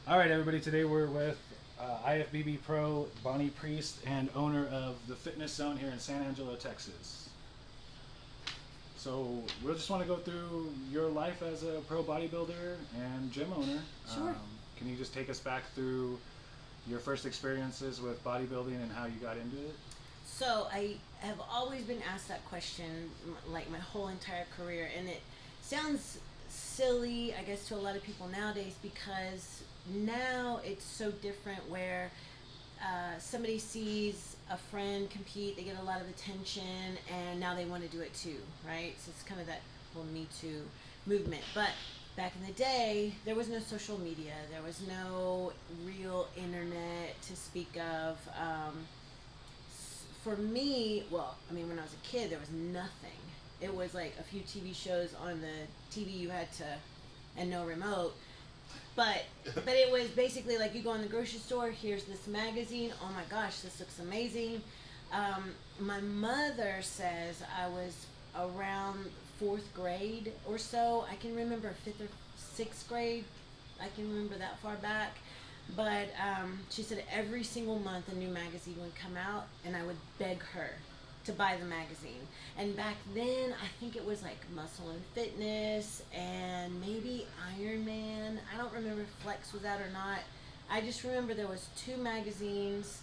All right, everybody. Today we're with IFBB Pro Bonny Priest and owner of the Fitness Zone here in San Angelo, Texas. So we'll just want to go through your life as a pro bodybuilder and gym owner. Sure. Can you just take us back through your first experiences with bodybuilding and how you got into it? So I have always been asked that question, like my whole entire career, and it sounds silly, I guess, to a lot of people nowadays, because now it's so different where somebody sees a friend compete, they get a lot of attention, and now they want to do it too, right? So it's kind of that whole Me Too movement. But back in the day, there was no social media, there was no real internet to speak of. For me, well, I mean, when I was a kid, there was nothing. It was like a few TV shows on the TV you had to, and no remote. But it was basically like you go in the grocery store, here's this magazine, oh my gosh, this looks amazing. My mother says I was around 4th grade or so. I can remember 5th or 6th grade. I can remember that far back. But she said every single month a new magazine would come out, and I would beg her to buy the magazine. And back then, I think it was like Muscle and Fitness and maybe Iron Man. I don't remember if Flex was out or not. I just remember there was 2 magazines,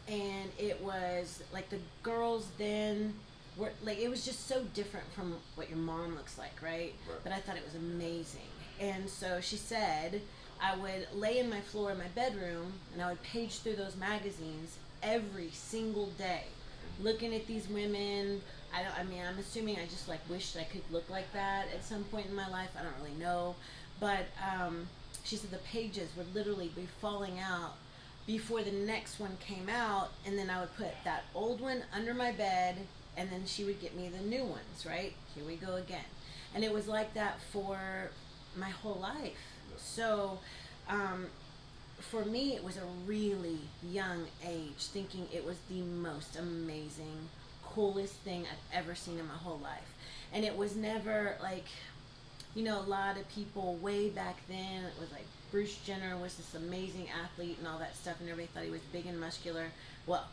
and it was like the girls then were like, it was just so different from what your mom looks like, right? But I thought it was amazing. And so she said I would lay in my floor in my bedroom and I would page through those magazines every single day, looking at these women. I mean, I'm assuming I just like wished I could look like that at some point in my life. I don't really know. But she said the pages would literally be falling out before the next one came out, and then I would put that old one under my bed, and then she would get me the new ones, right? Here we go again. And it was like that for my whole life. So for me, it was a really young age, thinking it was the most amazing, coolest thing I've ever seen in my whole life. And it was never like, you know, a lot of people way back then, it was like Bruce Jenner was this amazing athlete and all that stuff, and everybody thought he was big and muscular. Well,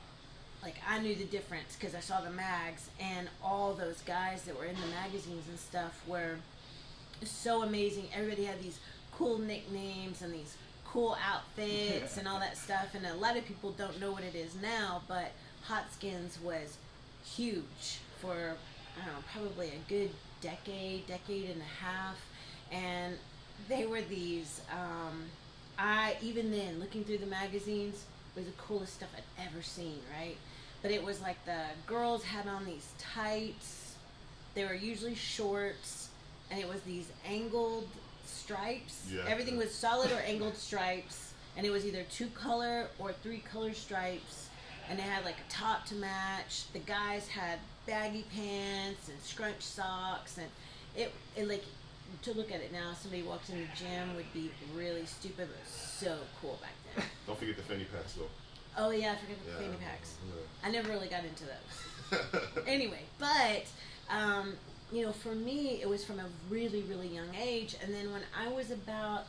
like, I knew the difference because I saw the mags, and all those guys that were in the magazines and stuff were so amazing. Everybody had these cool nicknames and these cool outfits and all that stuff, and a lot of people don't know what it is now, but Hot Skins was huge for, I don't know, probably a good decade and a half, and they were these, even then, looking through the magazines, was the coolest stuff I'd ever seen, right? But it was like the girls had on these tights, they were usually shorts, and it was these angled stripes. Everything was solid or angled stripes, and it was either 2-color or 3-color stripes, and they had like a top to match. The guys had baggy pants and scrunch socks, and it like, to look at it now, somebody walks in the gym would be really stupid, but it was so cool back then. Don't forget the fanny packs though. Oh yeah, I forgot the fanny packs. I never really got into those. Anyway, but you know, for me, it was from a really, really young age. And then when I was about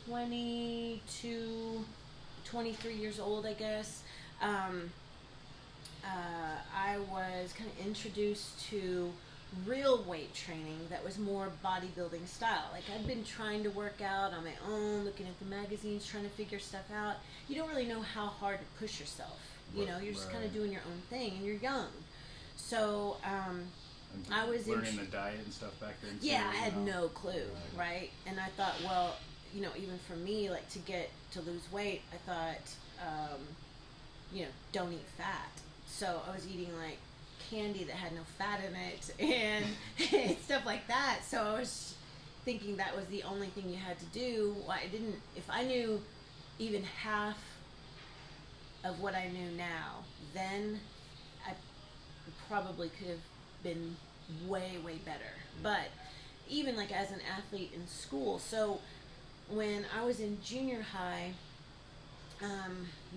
22, 23 years old, I guess, I was kind of introduced to real weight training that was more bodybuilding style. Like, I'd been trying to work out on my own, looking at the magazines, trying to figure stuff out. You don't really know how hard to push yourself. You know, you're just kind of doing your own thing, and you're young. So, I was learning the diet and stuff back then. Yeah, I had no clue, right? And I thought, well, you know, even for me, like, to lose weight, I thought, you know, don't eat fat. So I was eating like candy that had no fat in it and stuff like that. So I was thinking that was the only thing you had to do. Well, if I knew even half of what I knew now, then I probably could have been way better. But even like as an athlete in school, so when I was in junior high,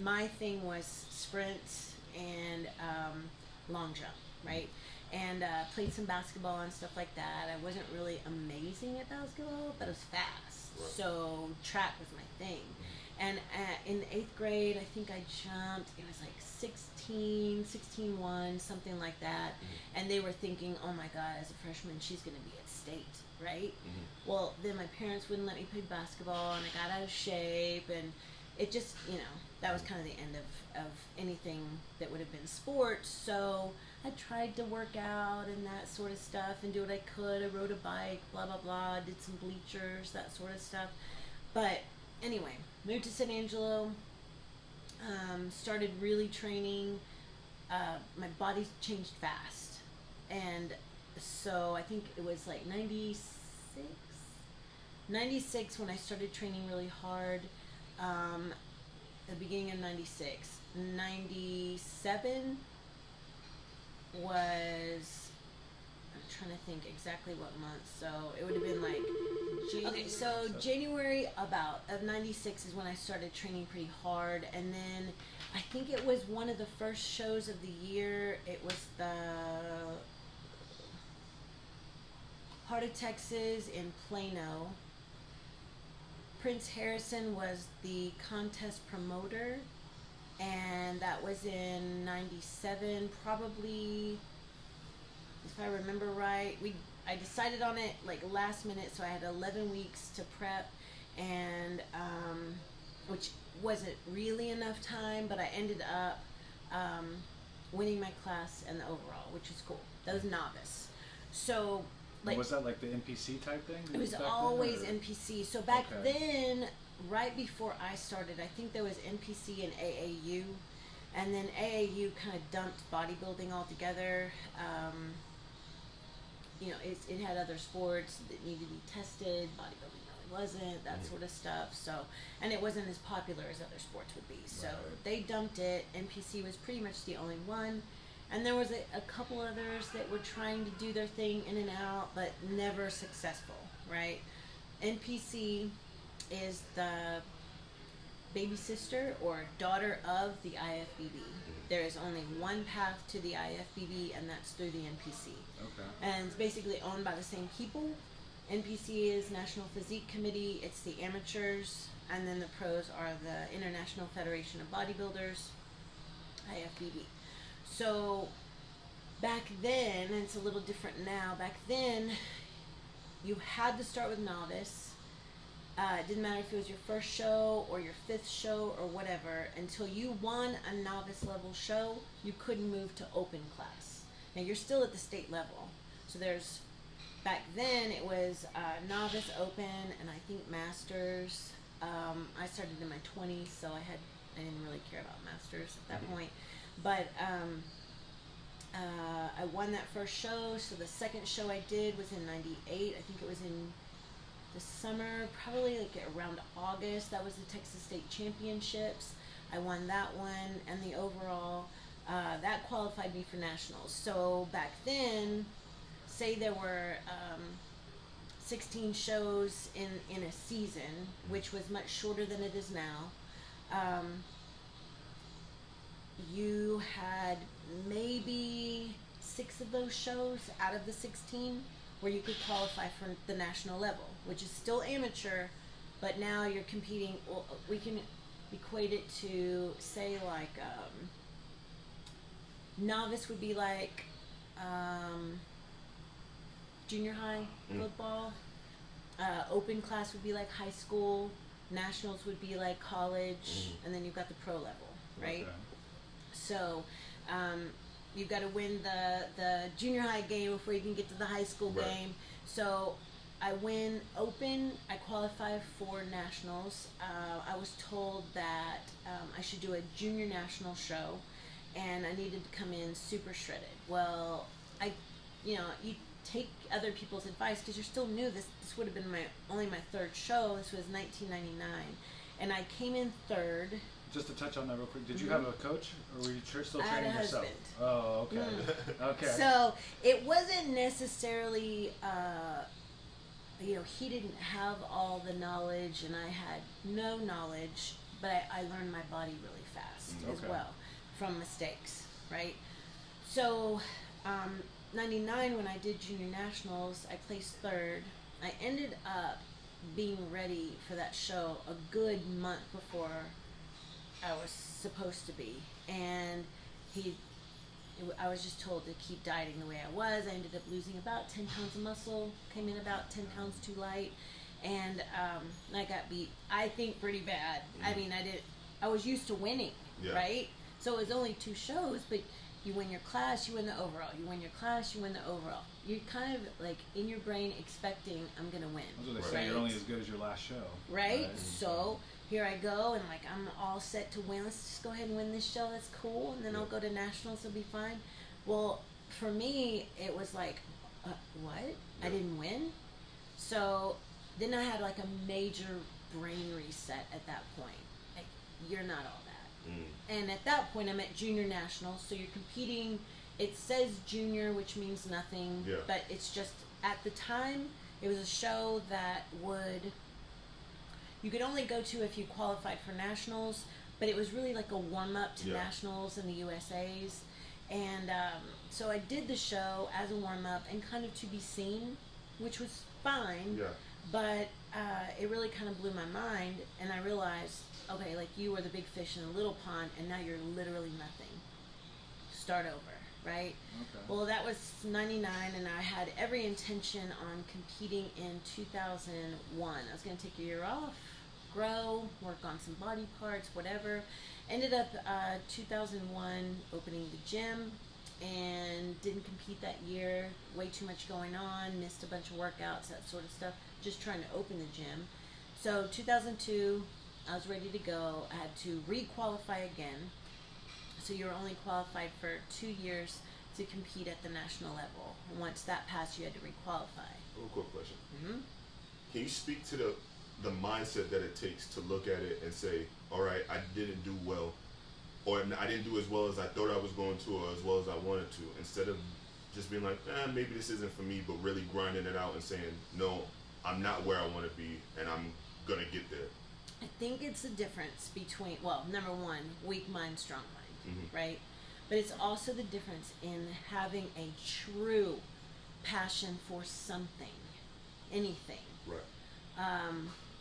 my thing was sprints and long jump, right? And played some basketball and stuff like that. I wasn't really amazing at basketball, but I was fast. So track was my thing. And in the 8th grade, I think I jumped, it was like 16-1, something like that. And they were thinking, oh my God, as a freshman, she's going to be at state, right? Well, then my parents wouldn't let me play basketball, and I got out of shape, and it just, that was kind of the end of anything that would have been sports. So I tried to work out and that sort of stuff and do what I could. I rode a bike, blah, blah, blah, did some bleachers, that sort of stuff. But anyway, moved to San Angelo, started really training. My body changed fast. And so I think it was like 96 when I started training really hard. The beginning of 96. 97 was, I'm trying to think exactly what month, so it would have been like January of 96 is when I started training pretty hard. And then I think it was one of the first shows of the year. It was the Heart of Texas in Plano. Prince Harrison was the contest promoter, and that was in 97, probably, if I remember right. I decided on it like last minute, so I had 11 weeks to prep, and which wasn't really enough time, but I ended up winning my class and the overall, which was cool. That was novice. So was that like the NPC type thing? It was always NPC. So back then, right before I started, I think there was NPC and AAU, and then AAU kind of dumped bodybuilding altogether. It had other sports that needed to be tested. Bodybuilding really wasn't, that sort of stuff. So, and it wasn't as popular as other sports would be. So they dumped it. NPC was pretty much the only one. And there was a couple others that were trying to do their thing in and out, but never successful, right? NPC is the baby sister or daughter of the IFBB. There is only one path to the IFBB, and that's through the NPC. Okay. And it's basically owned by the same people. NPC is National Physique Committee. It's the amateurs, and then the pros are the International Federation of Bodybuilders, IFBB. So back then, and it's a little different now, back then you had to start with novice. It didn't matter if it was your first show or your 5th show or whatever. Until you won a novice level show, you couldn't move to open class. Now you're still at the state level. So back then it was novice, open, and I think masters. I started in my 20s, so I didn't really care about masters at that point. But I won that first show. So the second show I did was in 98. I think it was in the summer, probably like around August. That was the Texas State Championships. I won that one, and the overall, that qualified me for nationals. So back then, say there were 16 shows in a season, which was much shorter than it is now. You had maybe 6 of those shows out of the 16 where you could qualify for the national level, which is still amateur, but now you're competing. Well, we can equate it to, say, like novice would be like junior high football. Open class would be like high school. Nationals would be like college, and then you've got the pro level, right? Okay. So you've got to win the junior high game before you can get to the high school game. So I win open, I qualify for nationals. I was told that I should do a junior national show, and I needed to come in super shredded. Well, you take other people's advice because you're still new. This would have been only my 3rd show. This was 1999, and I came in 3rd. Just to touch on that real quick, did you have a coach, or were you still training I had a yourself? husband. Oh, okay. Okay. So it wasn't necessarily, he didn't have all the knowledge, and I had no knowledge, but I learned my body really fast as well from mistakes, right? So 99, when I did junior nationals, I placed 3rd. I ended up being ready for that show a good month before I was supposed to be, and I was just told to keep dieting the way I was. I ended up losing about 10 pounds of muscle, came in about 10 pounds too light, and I got beat, I think, pretty bad. I mean, I was used to winning, right? So it was only 2 shows, but you win your class, you win the overall. You win your class, you win the overall. You're kind of like in your brain expecting I'm going to win. That's what they say, you're only as good as your last show. Right? So here I go, and like I'm all set to win. Let's just go ahead and win this show. That's cool. And then I'll go to nationals. It'll be fine. Well, for me, it was like, what? I didn't win? So then I had like a major brain reset at that point. Like, you're not all that. And at that point, I'm at junior nationals. So you're competing. It says junior, which means nothing. But it's just, at the time, it was a show that you could only go to if you qualified for nationals, but it was really like a warm-up to nationals and the USA's. And so I did the show as a warm-up and kind of to be seen, which was fine, but it really kind of blew my mind, and I realized, okay, like, you were the big fish in a little pond, and now you're literally nothing. Start over, right? Okay. Well, that was 99, and I had every intention on competing in 2001. I was going to take a year off, grow, work on some body parts, whatever. Ended up 2001 opening the gym and didn't compete that year. Way too much going on, missed a bunch of workouts, that sort of stuff, just trying to open the gym. So 2002, I was ready to go. I had to re-qualify again. So you were only qualified for 2 years to compete at the national level. And once that passed, you had to re-qualify. Real quick question. Can you speak to the mindset that it takes to look at it and say, all right, I didn't do well, or I didn't do as well as I thought I was going to, or as well as I wanted to, instead of just being like, maybe this isn't for me, but really grinding it out and saying, no, I'm not where I want to be, and I'm going to get there? I think it's a difference between, well, number one, weak mind, strong mind, right? But it's also the difference in having a true passion for something, anything. Right.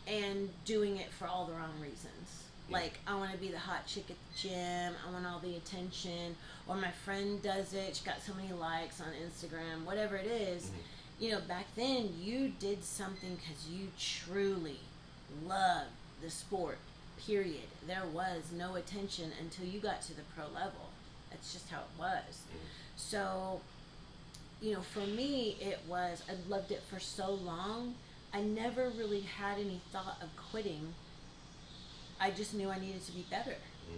And doing it for all the wrong reasons. Like, I want to be the hot chick at the gym, I want all the attention, or my friend does it, she got so many likes on Instagram, whatever it is. You know, back then, you did something because you truly loved the sport, period. There was no attention until you got to the pro level. That's just how it was. So, you know, for me, it was, I loved it for so long, I never really had any thought of quitting. I just knew I needed to be better.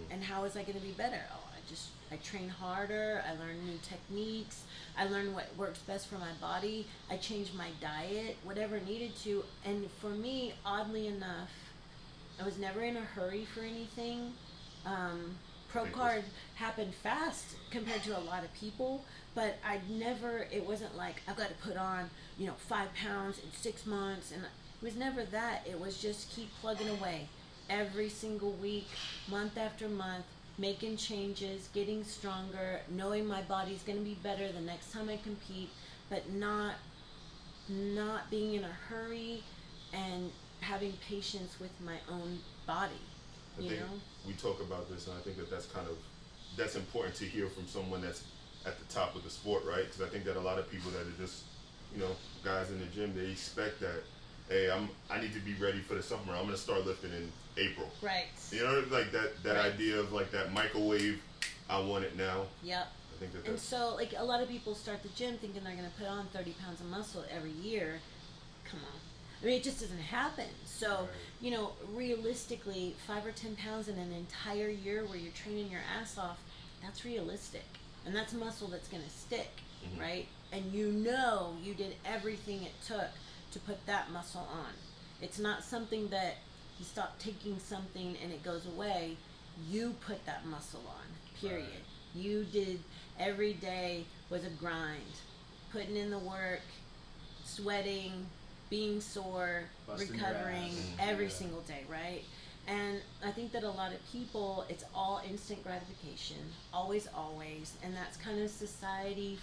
And how was I going to be better? I trained harder, I learned new techniques, I learned what works best for my body, I changed my diet, whatever needed to. And for me, oddly enough, I was never in a hurry for anything. Pro card happened fast compared to a lot of people, but it wasn't like, I've got to put on, 5 pounds in 6 months, and it was never that. It was just keep plugging away every single week, month after month, making changes, getting stronger, knowing my body's going to be better the next time I compete, but not being in a hurry and having patience with my own body. I think we talk about this, and I think that's important to hear from someone that's at the top of the sport, right? Because I think that a lot of people that are just, guys in the gym, they expect that, hey, I need to be ready for the summer. I'm going to start lifting in April. Right. Like that idea of like that microwave, I want it now. Yep. I think that's... And so, like, a lot of people start the gym thinking they're going to put on 30 pounds of muscle every year. Come on. I mean, it just doesn't happen. So, realistically, 5 or 10 pounds in an entire year where you're training your ass off, that's realistic. And that's muscle that's going to stick, right? And you did everything it took to put that muscle on. It's not something that you stop taking something and it goes away. You put that muscle on, period. Right. You did, every day was a grind. Putting in the work, sweating, being sore, busting recovering every single day, right? And I think that a lot of people, it's all instant gratification, always, and that's kind of society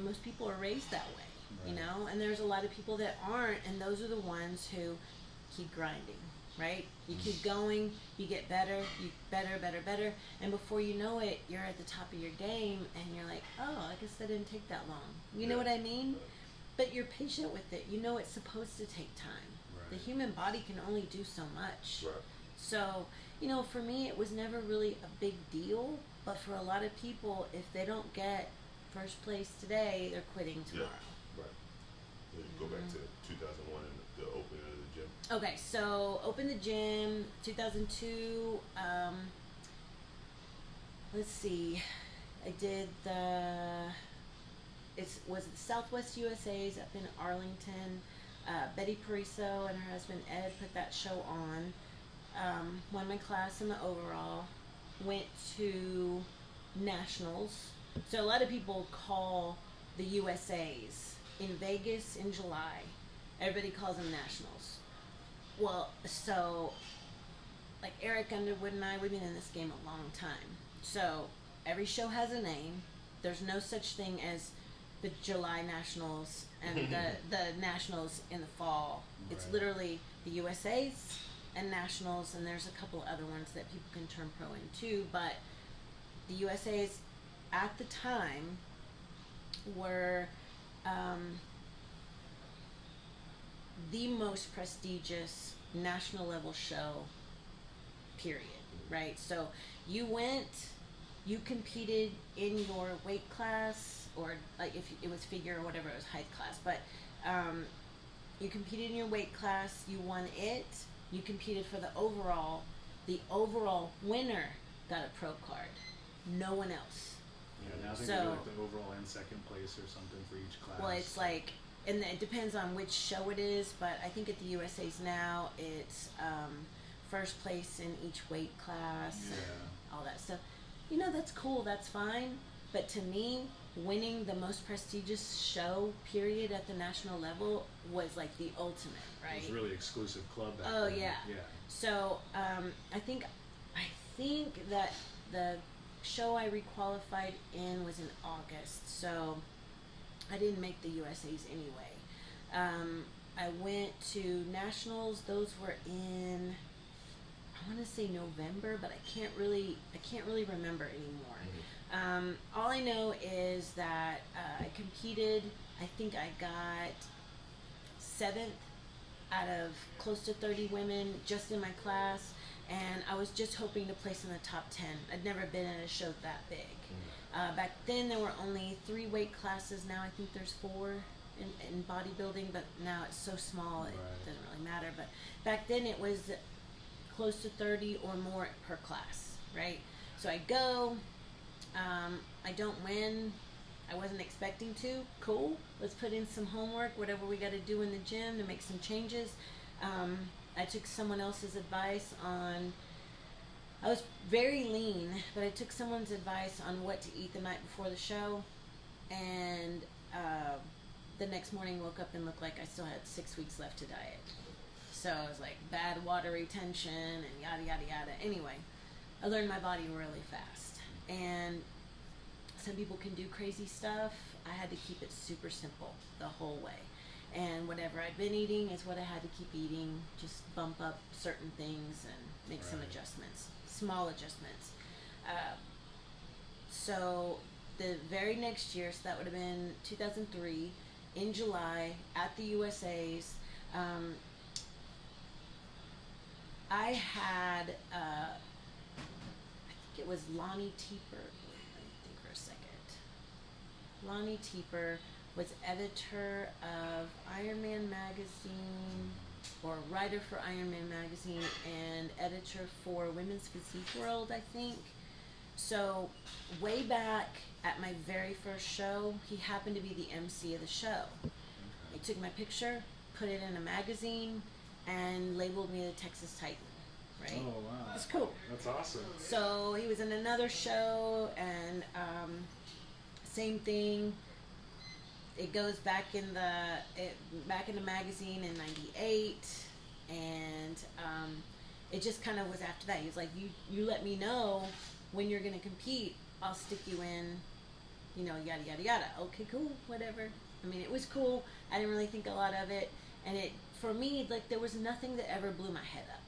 most people are raised that way. you know, and there's a lot of people that aren't, and those are the ones who keep grinding, right? You keep going, you get better, better, and before you know it, you're at the top of your game, and you're like, oh, I guess that didn't take that long. You know what I mean? But you're patient with it. You know it's supposed to take time. The human body can only do so much. So, you know, for me, it was never really a big deal, but for a lot of people, if they don't get first place today, they're quitting tomorrow. Go back to 2001 and the opening of the gym. Okay, so opened the gym 2002. Let's see, I did was it Southwest USA's up in Arlington. Betty Pariso and her husband Ed put that show on. Won my class in the overall. Went to nationals. So a lot of people call the USA's in Vegas in July. Everybody calls them nationals. Well, so like Eric Underwood and I, we've been in this game a long time. So every show has a name. There's no such thing as the July nationals and the nationals in the fall. It's literally the USA's and nationals, and there's a couple other ones that people can turn pro in too. But the USA's at the time were the most prestigious national level show, period, right? So you competed in your weight class, or like if it was figure or whatever, it was height class, but you competed in your weight class, you won it, you competed for the overall winner got a pro card, no one else. Yeah, now I think they do like the overall and second place or something for each class. Well, it's like, and it depends on which show it is, but I think at the USA's now it's first place in each weight class and all that stuff. You know, that's cool, that's fine, but to me, winning the most prestigious show, period, at the national level was like the ultimate, right? It was really exclusive club back then. Yeah. So I think that the show I requalified in was in August, so I didn't make the USA's anyway. I went to nationals. Those were in, I want to say November, but I can't really remember anymore. All I know is that I competed. I think I got 7th out of close to 30 women just in my class, and I was just hoping to place in the top 10. I'd never been at a show that big. Back then there were only 3 weight classes. Now I think there's 4 in bodybuilding, but now it's so small it doesn't really matter. But back then it was close to 30 or more per class, right? So I go, I don't win. I wasn't expecting to. Cool. Let's put in some homework, whatever we got to do in the gym to make some changes. I took someone else's advice on, I was very lean, but I took someone's advice on what to eat the night before the show, and the next morning woke up and looked like I still had 6 weeks left to diet. So I was like, bad water retention and yada yada yada. Anyway, I learned my body really fast, and some people can do crazy stuff. I had to keep it super simple the whole way. And whatever I'd been eating is what I had to keep eating, just bump up certain things and make some adjustments, small adjustments. So the very next year, so that would have been 2003, in July, at the USA's, I had, I think it was Lonnie Teeper. Let me think for a second. Lonnie Teeper was editor of Iron Man magazine, or writer for Iron Man magazine, and editor for Women's Physique World, I think. So way back at my very first show, he happened to be the MC of the show. He took my picture, put it in a magazine, and labeled me the Texas Titan, right? Oh, wow. It's cool. That's awesome. So he was in another show, and same thing. It goes back in the magazine in '98, and it just kind of was after that. He was like, you let me know when you're gonna compete. I'll stick you in, you know, yada yada yada. Okay, cool, whatever. I mean, it was cool. I didn't really think a lot of it, and it, for me, like, there was nothing that ever blew my head up.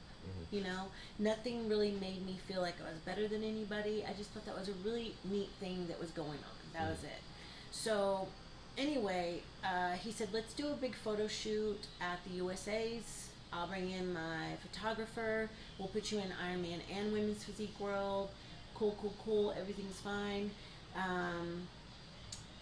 You know, nothing really made me feel like I was better than anybody. I just thought that was a really neat thing that was going on. That was it. So, anyway, he said, let's do a big photo shoot at the USA's. I'll bring in my photographer. We'll put you in Ironman and Women's Physique World. Cool. Everything's fine.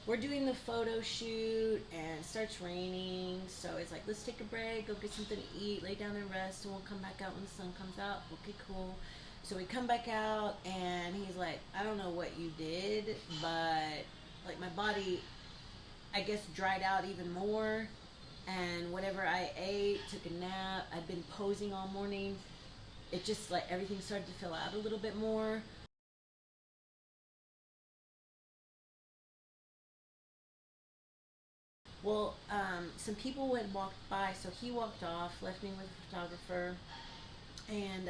We're doing the photo shoot and it starts raining, so it's like, let's take a break, go get something to eat, lay down and rest, and we'll come back out when the sun comes out. Okay, cool. So we come back out and he's like, I don't know what you did, but like my body, I guess, dried out even more, and whatever I ate, took a nap, I'd been posing all morning, it just, like, everything started to fill out a little bit more. Well, some people had walked by, so he walked off, left me with the photographer, and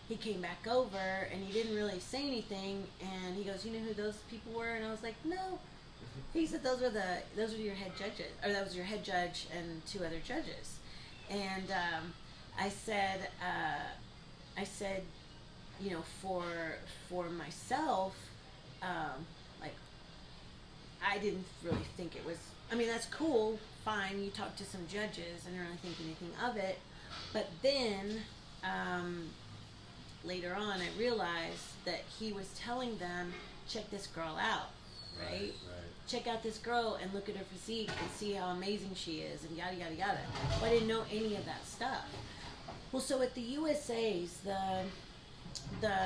he came back over, and he didn't really say anything, and he goes, you know who those people were? And I was like, no. He said, those are your head judges, or that was your head judge and 2 other judges. And I said, you know, for myself, like, I didn't really think it was, I mean, that's cool, fine, you talk to some judges, I didn't really think anything of it, but then, later on, I realized that he was telling them, check this girl out, right? Check out this girl and look at her physique and see how amazing she is, and yada, yada, yada. But I didn't know any of that stuff. Well, so at the USA's, the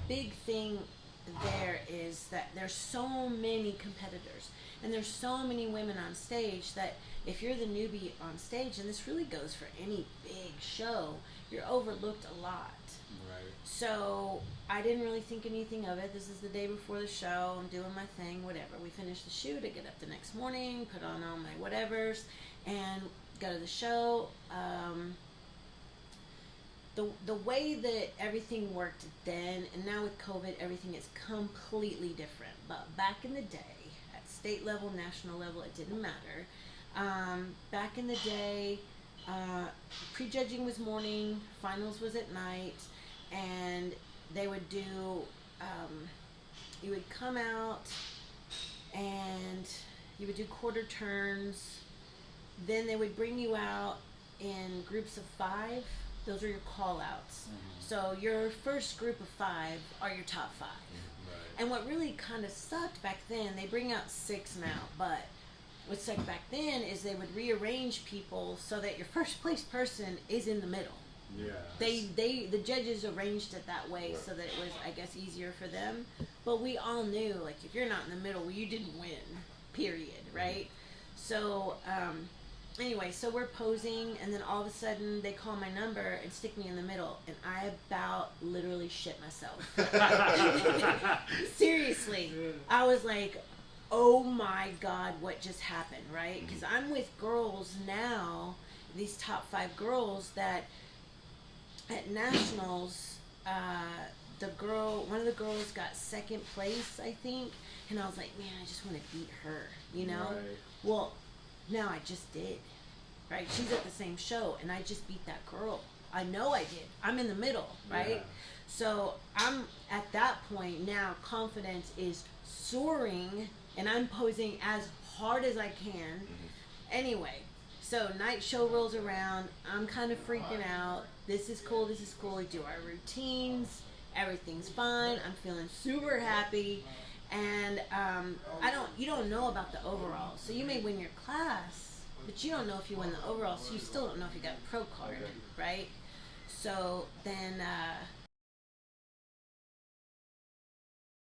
big thing there is that there's so many competitors and there's so many women on stage that if you're the newbie on stage, and this really goes for any big show, you're overlooked a lot. Right. So I didn't really think anything of it. This is the day before the show. I'm doing my thing, whatever. We finish the shoot. I get up the next morning, put on all my whatevers, and go to the show. The way that everything worked then, and now with COVID, everything is completely different. But back in the day, at state level, national level, it didn't matter. Back in the day, prejudging was morning, finals was at night, and they would do, you would come out and you would do quarter turns, then they would bring you out in groups of 5. Those are your call outs. So your first group of 5 are your top 5. And what really kind of sucked back then, they bring out 6 now, but what sucked back then is they would rearrange people so that your first place person is in the middle. Yeah. The judges arranged it that way so that it was, I guess, easier for them. But we all knew, like, if you're not in the middle, well, you didn't win, period, right? So, anyway, so we're posing, and then all of a sudden they call my number and stick me in the middle, and I about literally shit myself. Seriously. I was like, oh my God, what just happened, right? Because I'm with girls now, these top 5 girls that at nationals, one of the girls got 2nd place, I think, and I was like, man, I just want to beat her, you know? Right. Well, now I just did, right? She's at the same show, and I just beat that girl. I know I did. I'm in the middle, right? Yeah. So I'm at that point now, confidence is soaring, and I'm posing as hard as I can. Anyway, so night show rolls around. I'm kind of freaking out. This is cool. We do our routines. Everything's fine. I'm feeling super happy. And you don't know about the overall. So you may win your class, but you don't know if you win the overall. So you still don't know if you got a pro card, right? So then